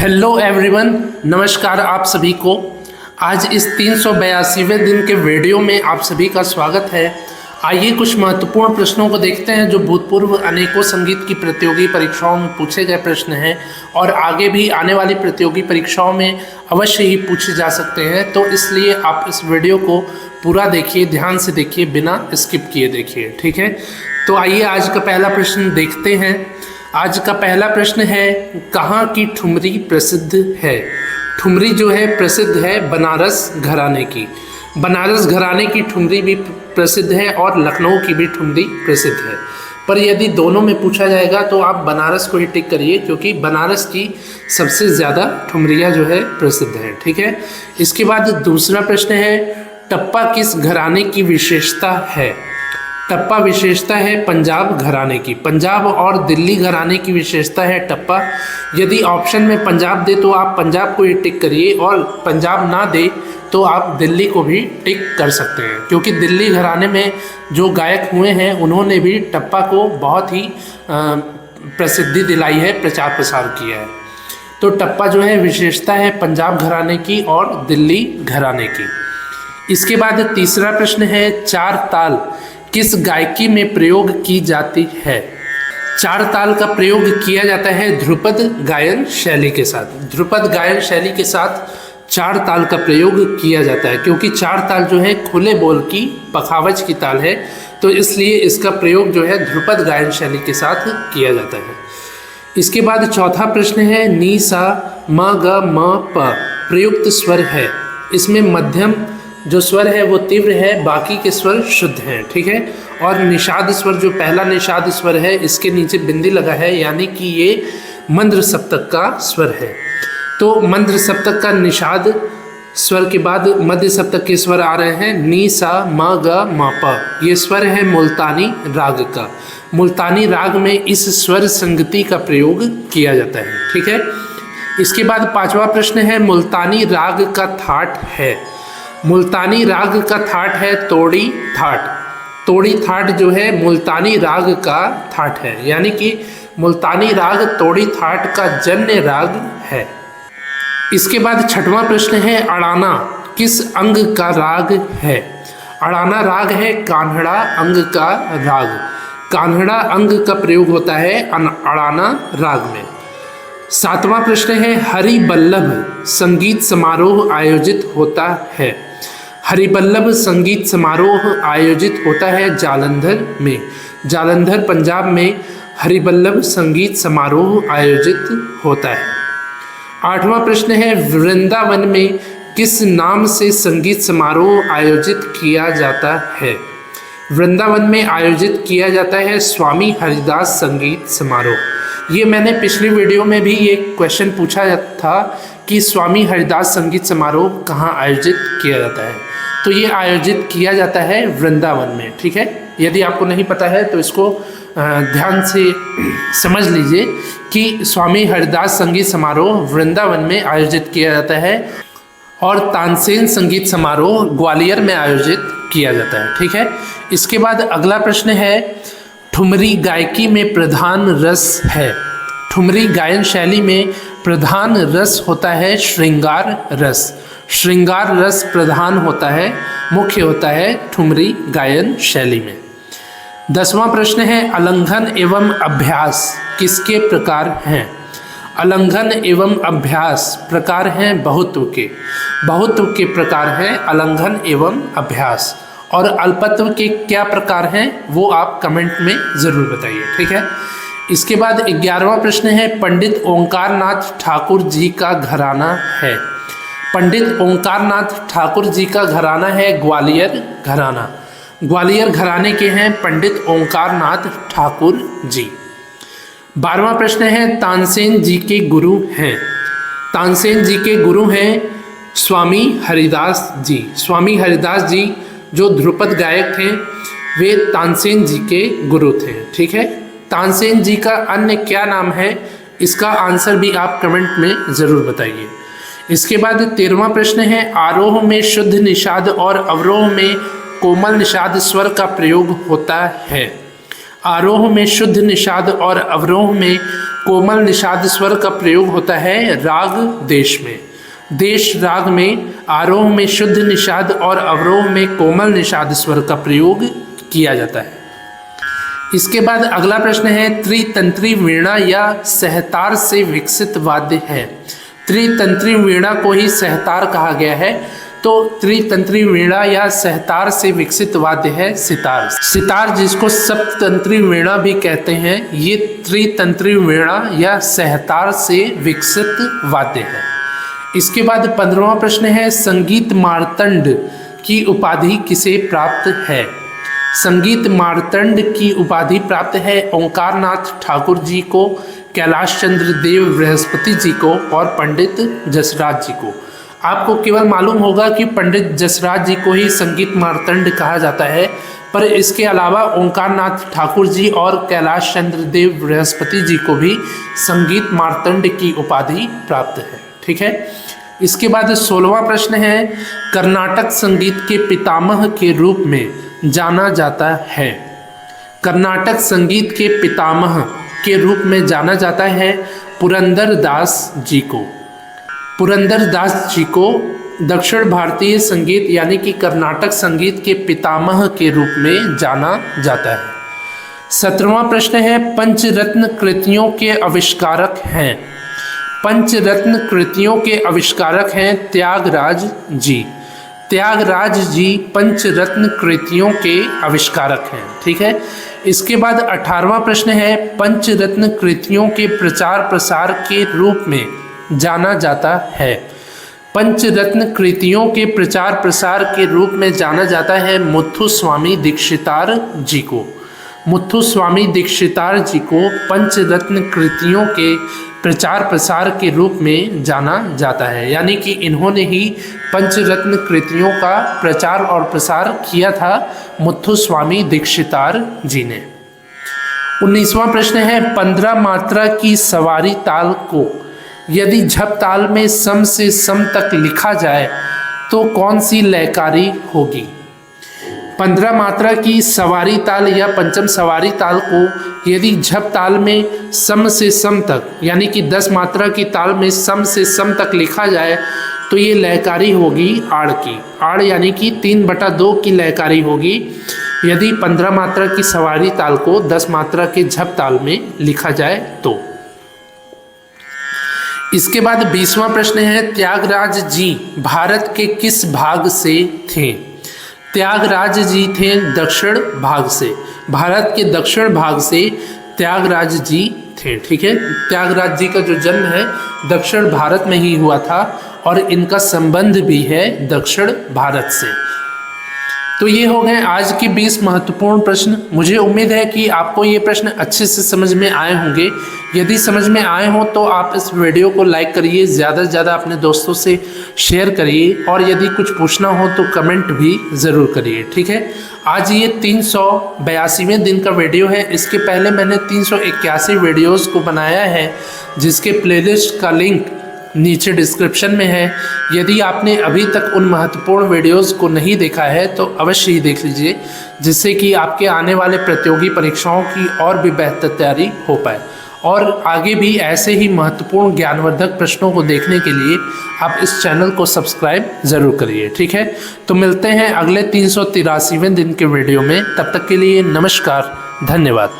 Hello everyone, नमस्कार आप सभी को। आज इस 382वें दिन के वीडियो में आप सभी का स्वागत है। आइए कुछ महत्वपूर्ण प्रश्नों को देखते हैं जो भूतपूर्व अनेकों संगीत की प्रतियोगी परीक्षाओं में पूछे गए प्रश्न हैं और आगे भी आने वाली प्रतियोगी परीक्षाओं में अवश्य ही पूछे जा सकते हैं। तो इसलिए आप इस वीडियो को पूरा देखिए, ध्यान से देखिए, बिना स्किप किए देखिए, ठीक है। तो आइए आज का पहला प्रश्न देखते हैं। आज का पहला प्रश्न है, कहाँ की ठुमरी प्रसिद्ध है? ठुमरी जो है प्रसिद्ध है बनारस घराने की। बनारस घराने की ठुमरी भी प्रसिद्ध है और लखनऊ की भी ठुमरी प्रसिद्ध है। पर यदि दोनों में पूछा जाएगा तो आप बनारस को ही टिक करिए, क्योंकि बनारस की सबसे ज़्यादा ठुमरियाँ जो है प्रसिद्ध हैं, ठीक है। इसके बाद दूसरा प्रश्न है, टप्पा किस घराने की विशेषता है? टप्पा विशेषता है पंजाब घराने की। पंजाब और दिल्ली घराने की विशेषता है टप्पा। यदि ऑप्शन में पंजाब दे तो आप पंजाब को ही टिक करिए, और पंजाब ना दे तो आप दिल्ली को भी टिक कर सकते हैं, क्योंकि दिल्ली घराने में जो गायक हुए हैं उन्होंने भी टप्पा को बहुत ही प्रसिद्धि दिलाई है, प्रचार प्रसार किया है। तो टप्पा जो है विशेषता है पंजाब घराने की और दिल्ली घराने की। इसके बाद तीसरा प्रश्न है, चार ताल किस गायकी में प्रयोग की जाती है? चार ताल का प्रयोग किया जाता है ध्रुपद गायन शैली के साथ। ध्रुपद गायन शैली के साथ चार ताल का प्रयोग किया जाता है, क्योंकि चार ताल जो है खुले बोल की पखावज की ताल है, तो इसलिए इसका प्रयोग जो है ध्रुपद गायन शैली के साथ किया जाता है। इसके बाद चौथा प्रश्न है, नी सा म ग म प प्रयुक्त स्वर है। इसमें मध्यम जो स्वर है वो तीव्र है, बाकी के स्वर शुद्ध हैं, ठीक है। और निषाद स्वर जो पहला निषाद स्वर है इसके नीचे बिंदी लगा है, यानी कि ये मंद्र सप्तक का स्वर है। तो मंद्र सप्तक का निषाद स्वर के बाद मध्य सप्तक के स्वर आ रहे हैं, नी सा म ग म प। ये स्वर है मुल्तानी राग का। मुल्तानी राग में इस स्वर संगति का प्रयोग किया जाता है, ठीक है। इसके बाद पांचवा प्रश्न है, मुल्तानी राग का थाट है। मुल्तानी राग का थाट है तोड़ी थाट। तोड़ी थाट जो है मुल्तानी राग का थाट है, यानी कि मुल्तानी राग तोड़ी थाट का जन्य राग है। इसके बाद छठवां प्रश्न है, अड़ाना किस अंग का राग है? अड़ाना राग है कान्हड़ा अंग का राग। कान्हड़ा अंग का प्रयोग होता है अड़ाना राग में। सातवां प्रश्न है, हरिबल्लभ संगीत समारोह आयोजित होता है। हरिबल्लभ संगीत समारोह आयोजित होता है जालंधर में। जालंधर पंजाब में हरिबल्लभ संगीत समारोह आयोजित होता है। आठवां प्रश्न है, वृंदावन में किस नाम से संगीत समारोह आयोजित किया जाता है? वृंदावन में आयोजित किया जाता है स्वामी हरिदास संगीत समारोह। ये मैंने पिछली वीडियो में भी ये क्वेश्चन पूछा था कि स्वामी हरिदास संगीत समारोह कहाँ आयोजित किया जाता है। तो ये आयोजित किया जाता है वृंदावन में, ठीक है। यदि आपको नहीं पता है तो इसको ध्यान से समझ लीजिए कि स्वामी हरिदास संगीत समारोह वृंदावन में आयोजित किया जाता है और तानसेन संगीत समारोह ग्वालियर में आयोजित किया जाता है, ठीक है। इसके बाद अगला प्रश्न है, ठुमरी गायकी में प्रधान रस है। ठुमरी गायन शैली में प्रधान रस होता है श्रृंगार रस। श्रृंगार रस प्रधान होता है, मुख्य होता है ठुमरी गायन शैली में। 10वां प्रश्न है, अलंघन एवं अभ्यास किसके प्रकार हैं? अलंघन एवं अभ्यास प्रकार हैं बहुत्व के। बहुत्व के प्रकार हैं अलंघन एवं अभ्यास। और अल्पत्व के क्या प्रकार हैं वो आप कमेंट में ज़रूर बताइए, ठीक है। इसके बाद 11वां प्रश्न है, पंडित ओंकार नाथ ठाकुर जी का घराना है। पंडित ओंकार नाथ ठाकुर जी का घराना है ग्वालियर घराना। ग्वालियर घराने के हैं पंडित ओंकार नाथ ठाकुर जी। 12वां प्रश्न है, तानसेन जी के गुरु हैं। तानसेन जी के गुरु हैं स्वामी हरिदास जी। स्वामी हरिदास जी जो ध्रुपद गायक थे वे तानसेन जी के गुरु थे, ठीक है। तानसेन जी का अन्य क्या नाम है, इसका आंसर भी आप कमेंट में ज़रूर बताइए। इसके बाद 13वां प्रश्न है, आरोह में शुद्ध निषाद और अवरोह में कोमल निषाद स्वर का प्रयोग होता है। आरोह में शुद्ध निषाद और अवरोह में कोमल निषाद स्वर का प्रयोग होता है राग देश में। देश राग में आरोह में शुद्ध निषाद और अवरोह में कोमल निषाद स्वर का प्रयोग किया जाता है। इसके बाद अगला प्रश्न है त्रितंत्री वीणा या सहतार से विकसित वाद्य है। त्रितंत्री वीणा को ही सहतार कहा गया है, तो त्रितंत्री वीणा या सहतार से विकसित वाद्य है सितार। सितार जिसको सप्ततंत्री वीणा भी कहते हैं, ये त्रितंत्री वीणा या सहतार से विकसित वाद्य है। इसके बाद 15वां प्रश्न है संगीत मार्तंड की उपाधि किसे प्राप्त है। संगीत मार्तंड की उपाधि प्राप्त है ओंकारनाथ ठाकुर जी को, कैलाश चंद्र देव बृहस्पति जी को और पंडित जसराज जी को। आपको केवल मालूम होगा कि पंडित जसराज जी को ही संगीत मार्तंड कहा जाता है, पर इसके अलावा ओंकारनाथ ठाकुर जी और कैलाश चंद्र देव बृहस्पति जी को भी संगीत मार्तंड की उपाधि प्राप्त है। ठीक है। इसके बाद 16वां प्रश्न है कर्नाटक संगीत के पितामह के रूप में जाना जाता है। कर्नाटक संगीत के पितामह के रूप में जाना जाता है पुरंदर दास जी को। पुरंदर दास जी को दक्षिण भारतीय संगीत यानी कि कर्नाटक संगीत के पितामह के रूप में जाना जाता है। 17वां प्रश्न है पंचरत्न कृतियों के आविष्कारक हैं। पंचरत्न कृतियों के आविष्कारक हैं त्यागराज जी। त्यागराज जी पंचरत्न कृतियों के आविष्कारक हैं। ठीक है। इसके बाद 18वां प्रश्न है पंचरत्न कृतियों के प्रचार प्रसार के रूप में जाना जाता है। पंचरत्न कृतियों के प्रचार प्रसार के रूप में जाना जाता है मुथुस्वामी दीक्षितार जी को। मुथुस्वामी दीक्षितार जी को पंचरत्न कृतियों के प्रचार प्रसार के रूप में जाना जाता है, यानी कि इन्होंने ही पंचरत्न कृतियों का प्रचार और प्रसार किया था मुथुस्वामी दीक्षितार जी ने। 19वां प्रश्न है 15 मात्रा की सवारी ताल को यदि झप ताल में सम से सम तक लिखा जाए तो कौन सी लयकारी होगी। 15 मात्रा की सवारी ताल या पंचम सवारी ताल को यदि झप ताल में सम से सम तक यानी कि 10 मात्रा की ताल में सम से सम तक लिखा जाए तो ये लयकारी होगी आड़ की। आड़ यानी कि 3/2 की लयकारी होगी यदि 15 मात्रा की सवारी ताल को 10 मात्रा के झप ताल में लिखा जाए तो। इसके बाद 20वां प्रश्न है त्यागराज जी भारत के किस भाग से थे। त्यागराज जी थे दक्षिण भाग से। भारत के दक्षिण भाग से त्यागराज जी थे। ठीक है। त्यागराज जी का जो जन्म है दक्षिण भारत में ही हुआ था और इनका संबंध भी है दक्षिण भारत से। तो ये हो गए आज के 20 महत्वपूर्ण प्रश्न। मुझे उम्मीद है कि आपको ये प्रश्न अच्छे से समझ में आए होंगे। यदि समझ में आए हों तो आप इस वीडियो को लाइक करिए, ज़्यादा से ज़्यादा अपने दोस्तों से शेयर करिए और यदि कुछ पूछना हो तो कमेंट भी ज़रूर करिए। ठीक है। आज ये 382वें दिन का वीडियो है। इसके पहले मैंने 381 वीडियोज़ को बनाया है जिसके प्लेलिस्ट का लिंक नीचे डिस्क्रिप्शन में है। यदि आपने अभी तक उन महत्वपूर्ण वीडियोस को नहीं देखा है तो अवश्य ही देख लीजिए, जिससे कि आपके आने वाले प्रतियोगी परीक्षाओं की और भी बेहतर तैयारी हो पाए। और आगे भी ऐसे ही महत्वपूर्ण ज्ञानवर्धक प्रश्नों को देखने के लिए आप इस चैनल को सब्सक्राइब ज़रूर करिए। ठीक है। तो मिलते हैं अगले 383वें दिन के वीडियो में। तब तक के लिए नमस्कार, धन्यवाद।